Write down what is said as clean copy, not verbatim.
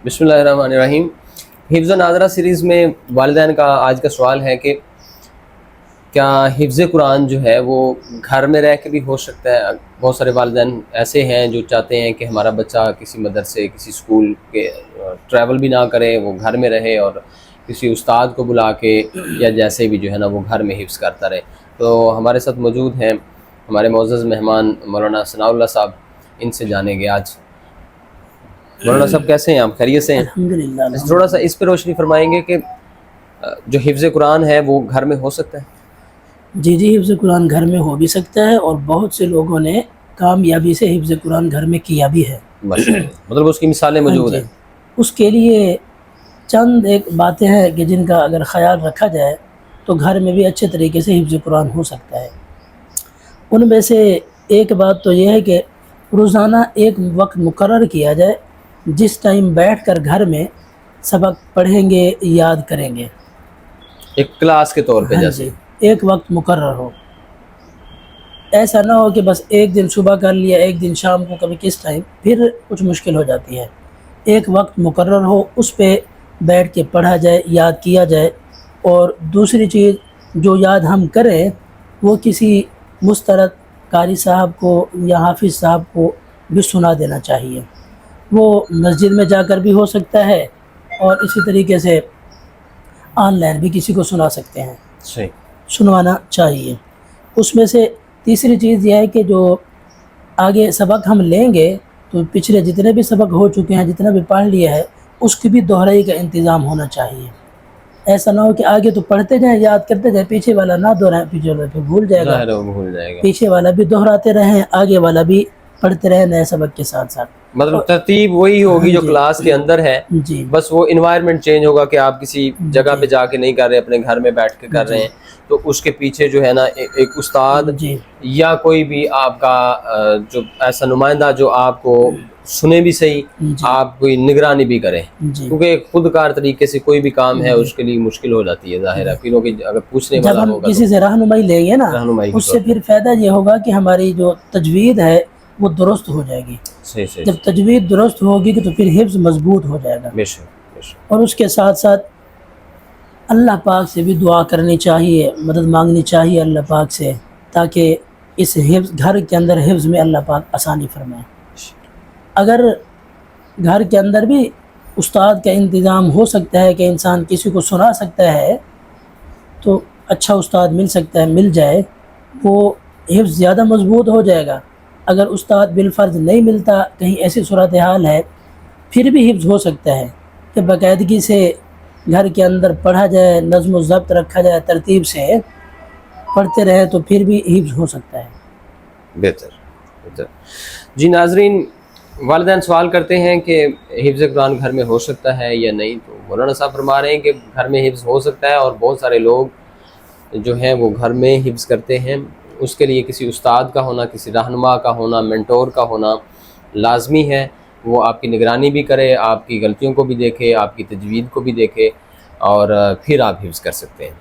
بسم اللہ الرحمن الرحیم۔ حفظ و ناظرہ سیریز میں والدین کا آج کا سوال ہے کہ کیا حفظ قرآن جو ہے وہ گھر میں رہ کے بھی ہو سکتا ہے؟ بہت سارے والدین ایسے ہیں جو چاہتے ہیں کہ ہمارا بچہ کسی مدرسے کسی اسکول کے ٹریول بھی نہ کرے، وہ گھر میں رہے اور کسی استاد کو بلا کے یا جیسے بھی جو ہے نا وہ گھر میں حفظ کرتا رہے۔ تو ہمارے ساتھ موجود ہیں ہمارے معزز مہمان مولانا ثناء اللہ صاحب، ان سے جانیں گے آج۔ مولانا صاحب کیسے ہیں آپ؟ خیریت سے ہیں؟ الحمدللہ۔ تھوڑا سا اس پہ روشنی فرمائیں گے کہ جو حفظ قرآن ہے وہ گھر میں ہو سکتا ہے؟ جی حفظ قرآن گھر میں ہو بھی سکتا ہے، اور بہت سے لوگوں نے کامیابی سے حفظ قرآن گھر میں کیا بھی ہے۔ مطلب اس کی مثالیں موجود ہیں۔ اس کے لیے چند ایک باتیں ہیں کہ جن کا اگر خیال رکھا جائے تو گھر میں بھی اچھے طریقے سے حفظ قرآن ہو سکتا ہے۔ ان میں سے ایک بات تو یہ ہے کہ روزانہ ایک وقت مقرر کیا جائے جس ٹائم بیٹھ کر گھر میں سبق پڑھیں گے، یاد کریں گے، ایک کلاس کے طور پہ جیسے ایک وقت مقرر ہو۔ ایسا نہ ہو کہ بس ایک دن صبح کر لیا، ایک دن شام کو، کبھی کس ٹائم، پھر کچھ مشکل ہو جاتی ہے۔ ایک وقت مقرر ہو، اس پہ بیٹھ کے پڑھا جائے، یاد کیا جائے۔ اور دوسری چیز، جو یاد ہم کریں وہ کسی مسترد قاری صاحب کو یا حافظ صاحب کو بھی سنا دینا چاہیے۔ وہ مسجد میں جا کر بھی ہو سکتا ہے، اور اسی طریقے سے آن لائن بھی کسی کو سنا سکتے ہیں، سنوانا چاہیے۔ اس میں سے تیسری چیز یہ ہے کہ جو آگے سبق ہم لیں گے تو پچھلے جتنے بھی سبق ہو چکے ہیں، جتنا بھی پڑھ لیا ہے، اس کی بھی دہرائی کا انتظام ہونا چاہیے۔ ایسا نہ ہو کہ آگے تو پڑھتے جائیں، یاد کرتے جائیں، پیچھے والا نہ دہرائیں، پیچھے والا پھر بھول جائے گا۔ پیچھے والا بھی دہراتے رہیں، آگے والا بھی پڑھتے رہیں نئے سبق کے ساتھ ساتھ۔ مطلب ترتیب وہی ہوگی جو کلاس کے اندر ہے، بس وہ انوائرمنٹ چینج ہوگا کہ آپ کسی جگہ پہ جا کے نہیں کر رہے، اپنے گھر میں بیٹھ کے کر رہے ہیں، تو اس کے پیچھے جو ہے نا ایک استاد یا کوئی بھی آپ کا جو ایسا نمائندہ جو آپ کو سنے بھی صحیح، آپ کوئی نگرانی بھی کرے، کیونکہ خود کار طریقے سے کوئی بھی کام ہے اس کے لیے مشکل ہو جاتی ہے، ظاہر ہے، کیونکہ اگر پوچھنے والا جب ہم ہوگا کسی سے رہنمائی لیں گے نا، اس سے پھر فائدہ یہ ہوگا کہ ہماری جو تجوید ہے وہ درست ہو جائے گی۔ جب تجوید درست ہوگی تو پھر حفظ مضبوط ہو جائے گا۔ اور اس کے ساتھ ساتھ اللہ پاک سے بھی دعا کرنی چاہیے، مدد مانگنی چاہیے اللہ پاک سے، تاکہ اس حفظ گھر کے اندر حفظ میں اللہ پاک آسانی فرمائے۔ اگر گھر کے اندر بھی استاد کا انتظام ہو سکتا ہے کہ انسان کسی کو سنا سکتا ہے، تو اچھا استاد مل سکتا ہے، مل جائے، وہ حفظ زیادہ مضبوط ہو جائے گا۔ اگر استاد بالفرض نہیں ملتا، کہیں ایسی صورتحال ہے، پھر بھی حفظ ہو سکتا ہے کہ باقاعدگی سے گھر کے اندر پڑھا جائے، نظم و ضبط رکھا جائے، ترتیب سے پڑھتے رہے تو پھر بھی حفظ ہو سکتا ہے۔ بہتر۔ جی ناظرین، والدین سوال کرتے ہیں کہ حفظ قرآن گھر میں ہو سکتا ہے یا نہیں، تو مولانا صاحب فرما رہے ہیں کہ گھر میں حفظ ہو سکتا ہے، اور بہت سارے لوگ جو ہیں وہ گھر میں حفظ کرتے ہیں۔ اس کے لیے کسی استاد کا ہونا، کسی رہنما کا ہونا، مینٹور کا ہونا لازمی ہے۔ وہ آپ کی نگرانی بھی کرے، آپ کی غلطیوں کو بھی دیکھے، آپ کی تجوید کو بھی دیکھے، اور پھر آپ حفظ کر سکتے ہیں۔